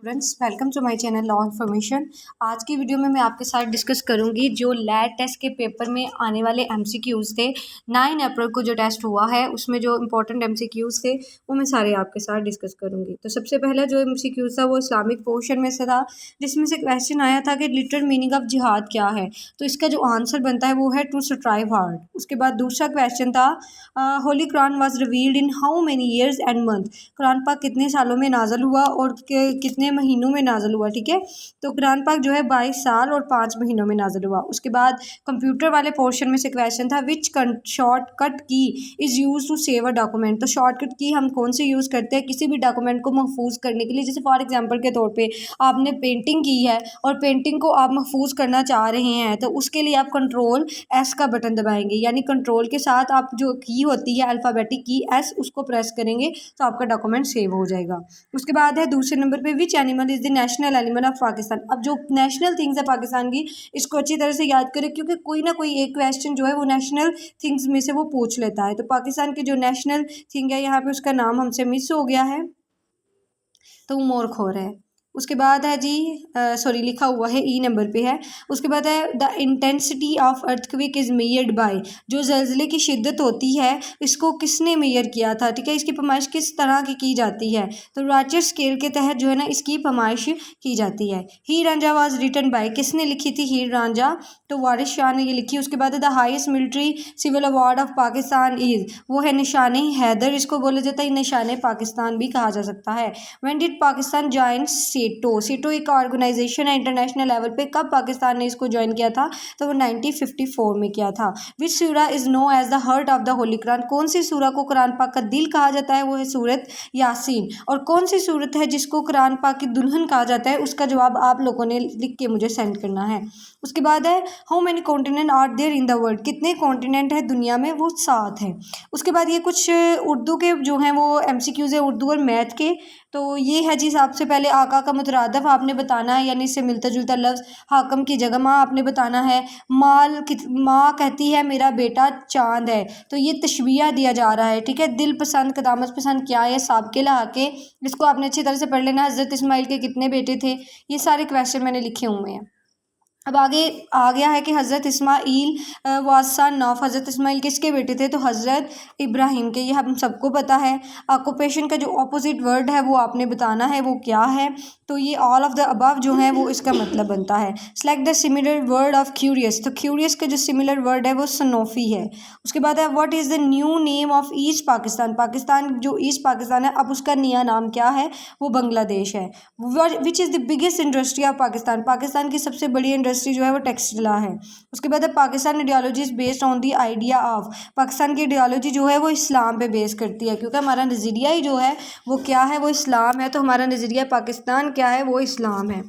Students welcome to my channel law information. आज की video में मैं आपके साथ डिस्कस करूंगी जो लैट टेस्ट के पेपर में आने वाले एमसीक्यूज़ थे। 9 अप्रैल को जो टेस्ट हुआ है उसमें जो इंपॉर्टेंट एमसीक्यूज़ थे वो मैं सारे आपके साथ डिस्कस करूंगी। तो सबसे पहला जो एमसीक्यूज़ था वो इस्लामिक पोर्शन में से था, जिसमें से क्वेश्चन आया था कि लिटरल मीनिंग ऑफ जिहाद क्या है। तो इसका जो आंसर बनता है वो है टू स्ट्राइव हार्ड। उसके बाद दूसरा क्वेश्चन था Holi Quran was revealed in how many years and month. Quran पाक कितने सालों में नाजल हुआ और कितने महीनों में नाजल हुआ। ठीक है, तो कुरान पाक जो है 22 साल और 5 महीनों में नाजल हुआ। उसके बाद कंप्यूटर वाले पोर्शन में से क्वेश्चन था which shortcut key is use to save a document. तो शॉर्टकट की हम कौन से यूज़ करते हैं किसी भी डॉक्यूमेंट को महफूज करने के लिए। जैसे फॉर एग्जाम्पल के तौर पर आपने पेंटिंग की है और पेंटिंग को आप महफूज करना चाह रहे हैं तो उसके लिए आप कंट्रोल एस का बटन दबाएंगे, यानी कंट्रोल के साथ आप जो की होती है अल्फ़ाबेटिक की एस उसको प्रेस करेंगे तो आपका डॉक्यूमेंट सेव हो जाएगा। उसके बाद है दूसरे नंबर पे which animal is the national animal of Pakistan. अब जो नेशनल थिंग्स है पाकिस्तान की इसको अच्छी तरह से याद करें क्योंकि कोई ना कोई एक क्वेश्चन जो है वो नेशनल थिंग्स में से वो पूछ लेता है। तो पाकिस्तान की जो नेशनल थिंग है यहाँ पे उसका नाम हमसे मिस हो गया है तो वो मोरखोर है। उसके बाद है जी सॉरी लिखा हुआ है ई नंबर पे है। उसके बाद है the intensity of earthquake is measured by. जो ज़लज़ले की शिद्दत होती है इसको किसने मेयर किया था। ठीक है, इसकी पैमाइश किस तरह की जाती है तो राचर स्केल के तहत जो है ना इसकी पैमाइश की जाती है। हीर रांझा वाज रिटन बाय। किसने लिखी थी हीर रांझा, तो वारिस शाह ने ये लिखी। उसके बाद the highest military civil award of Pakistan is, वो है निशान हैदर, इसको बोला जाता है निशान पाकिस्तान भी कहा जा सकता है। When did Pakistan join सेटो। सेटो एक ऑर्गेनाइजेशन है इंटरनेशनल लेवल पे। कब पाकिस्तान ने इसको ज्वाइन किया था तो वो 1954 में किया था। विच सूरा is known as the heart of the holy Quran. कौन सी सूरा को कुरान पाक का दिल कहा जाता है वो है सूरत यासीन। और कौन सी सूरत है जिसको कुरान पाक की दुल्हन कहा जाता है उसका जवाब आप लोगों ने लिख के मुझे सेंड करना है। उसके बाद है how many continent are there in the world. कितने कॉन्टिनेंट है दुनिया में, वो 7 है। उसके बाद ये कुछ उर्दू के जो हैं वो एमसीक्यूज़ है उर्दू और मैथ के। तो ये है जी सबसे पहले आका का मुतरादफ आपने बताना है, यानी इससे मिलता जुलता लफ्ज़। हाकम की जगह माँ आपने बताना है। माँ कहती है मेरा बेटा चांद है, तो ये तशबीह दिया जा रहा है। ठीक है, दिल पसंद कदामत पसंद क्या है साब के ला के, इसको आपने अच्छी तरह से पढ़ लेना। हज़रत इस्माइल के कितने बेटे थे, ये सारे क्वेश्चन मैंने लिखे हुए हैं। अब आगे आ गया है कि हज़रत इस्माइल सन ऑफ। हज़रत इस्माइल किसके बेटे थे तो हज़रत इब्राहिम के, ये हम सबको पता है। ऑक्यूपेशन का जो ऑपोजिट वर्ड है वो आपने बताना है वो क्या है, तो ये ऑल ऑफ द अबव जो है वो इसका मतलब बनता है। Select the similar word of curious. तो क्यूरियस का जो सिमिलर वर्ड है वो सनोफी है। उसके बाद है what is the new name of east Pakistan. Pakistan जो ईस्ट पाकिस्तान है अब उसका नया नाम क्या है, वो बांग्लादेश है। Which is the biggest industry of Pakistan. Pakistan की सबसे बड़ी इंडस्ट्री जो है वो टेक्सटाइल है। उसके बाद Pakistan ideology is based on the idea of. Pakistan की आइडियोलॉजी जो है वो इस्लाम पे बेस करती है क्योंकि हमारा नज़रिया ही जो है वो क्या है, वो इस्लाम है। तो हमारा नज़रिया पाकिस्तान क्या है, वो इस्लाम है।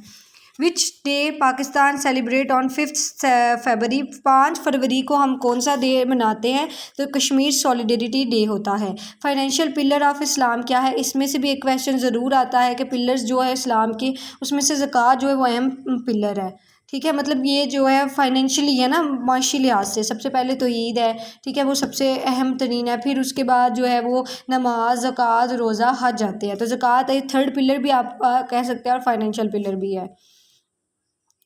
Which day Pakistan celebrate on 5 फरवरी। 5 फरवरी को हम कौन सा डे मनाते हैं तो कश्मीर सॉलिडेरिटी डे होता है। फाइनेंशियल पिलर ऑफ इस्लाम क्या है, इसमें से भी एक क्वेश्चन ज़रूर आता है कि पिलर्स जो है इस्लाम के उसमें से ज़कात जो है वो अहम पिलर है। ठीक है, मतलब ये जो है फाइनेंशियली है ना, माशी लिहाज से सबसे पहले तो ईद है। ठीक है, वो सबसे अहम तरीन है। फिर उसके बाद जो है वो नमाज ज़कात रोज़ा हज आते हैं। तो ज़कात एक थर्ड पिलर भी आप कह सकते हैं और फाइनेंशियल पिलर भी है।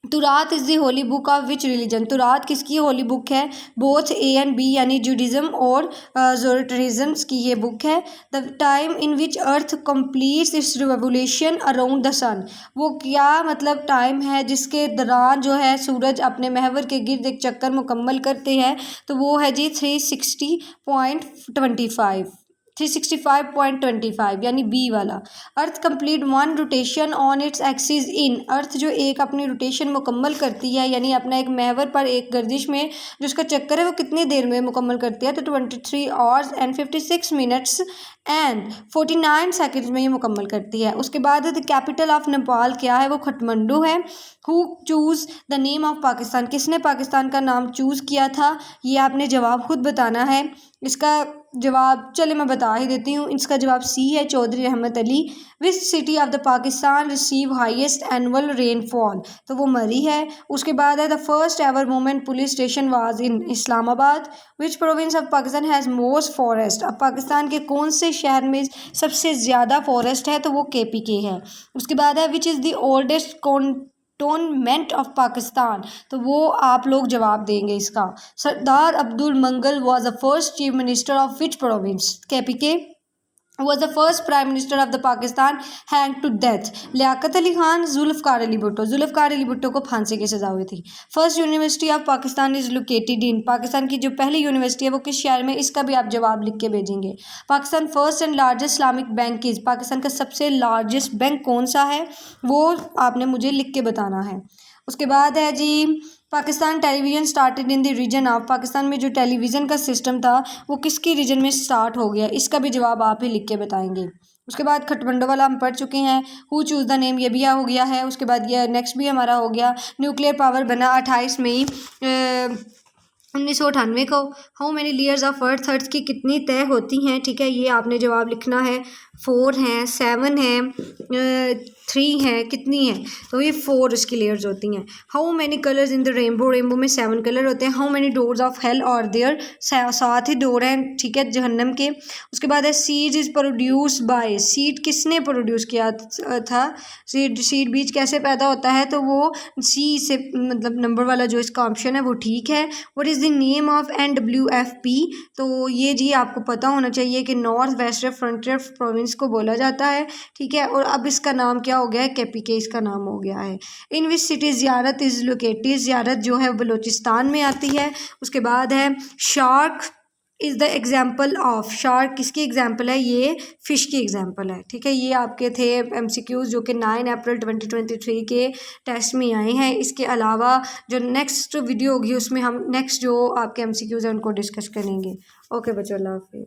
Torah is the holy book of which religion. Torah किसकी होली बुक है, बोथ ए एंड बी यानी जुडिज़म और ज़ोरटरिज़म्स की ये बुक है। The time in which earth completes its revolution around the sun. वो क्या मतलब टाइम है जिसके दौरान जो है सूरज अपने महवर के गिर्द एक चक्कर मुकम्मल करते हैं, तो वो है जी 365.25 यानी बी वाला। Earth complete one rotation on its axis in. Earth जो एक अपनी रोटेशन मुकम्मल करती है यानी अपना एक महवर पर एक गर्दिश में जो उसका चक्कर है वो कितनी देर में मुकम्मल करती है तो 23 hours and 56 minutes and 49 seconds में ये मुकम्मल करती है। उसके बाद द कैपिटल ऑफ नेपाल क्या है, वो खटमंडू है। Who choose the name of Pakistan. किसने पाकिस्तान का नाम चूज़ किया था, ये आपने जवाब खुद बताना है। इसका जवाब चले मैं बता ही देती हूँ। इसका जवाब सी है, चौधरी रहमत Ali. Which city of the Pakistan receive highest annual rainfall, तो वो मरी है। उसके बाद है the first ever women police station was in Islamabad. Which province of Pakistan has most forest, अब पाकिस्तान के कौन से शहर में सबसे ज़्यादा फॉरेस्ट है, तो वो KPK है। उसके बाद है which is the oldest cantonment of Pakistan, तो वो आप लोग जवाब देंगे इसका। Sardar Abdul Mangal was the first chief minister of which province, KPK was the first prime minister of the Pakistan hanged to death। Liaquat Ali Khan, Zulfikar Ali Bhutto, Zulfikar Ali Bhutto को फांसी की सज़ा हुई थी। First university of Pakistan is located in, Pakistan की जो पहली यूनिवर्सिटी है वो किस शहर में, इसका भी आप जवाब लिख के भेजेंगे। Pakistan first and largest Islamic bank is, Pakistan का सबसे लार्जेस्ट बैंक कौन सा है, वो आपने मुझे लिख के बताना है। उसके बाद है जी Pakistan television started in the region of, Pakistan में जो टेलीविज़न का सिस्टम था वो किसकी रीजन में स्टार्ट हो गया, इसका भी जवाब आप ही लिख के बताएंगे। उसके बाद खटमंडो वाला हम पढ़ चुके हैं। हु चूज़ द नेम, ये भी हो गया है। उसके बाद ये नेक्स्ट भी हमारा हो गया। न्यूक्लियर पावर बना 28 मई 1998 को। How many layers of earth की कितनी तय होती हैं, ठीक है, ये आपने जवाब लिखना है। 4 हैं, 7 हैं, 3 हैं, कितनी हैं, तो ये 4 इसकी लेयर्स होती हैं। How many colours in the rainbow, rainbow में 7 कलर होते हैं। How many doors of hell और देयर, 7 ही डोर हैं, ठीक है, जहन्नम के। उसके बाद है seed is produce by, seed किसने प्रोड्यूस किया था, सीड बीज कैसे पैदा होता है, तो वो सी से मतलब नंबर वाला जो इसका ऑप्शन है वो ठीक है। What is the name of NWFP, तो ये जी आपको पता होना चाहिए कि नॉर्थ वेस्टर्न फ्रंटियर प्रोविंस को बोला जाता है, ठीक है। और अब इसका नाम क्या हो गया है, KPK इसका नाम हो गया है। इन विच सिटी ज़ियारत इज़ लोकेटेड, ज़ियारत जो है बलूचिस्तान में आती है। उसके बाद है shark is the example of, shark किसकी एग्जाम्पल है, ये फ़िश की एग्जाम्पल है, ठीक है। ये आपके थे MCQs जो कि 9 अप्रैल 2023 के टेस्ट में आए हैं। इसके अलावा जो नेक्स्ट वीडियो होगी उसमें हम नेक्स्ट जो आपके MCQs हैं उनको डिस्कस करेंगे। ओके बच्चों, अल्लाह हाफिज़।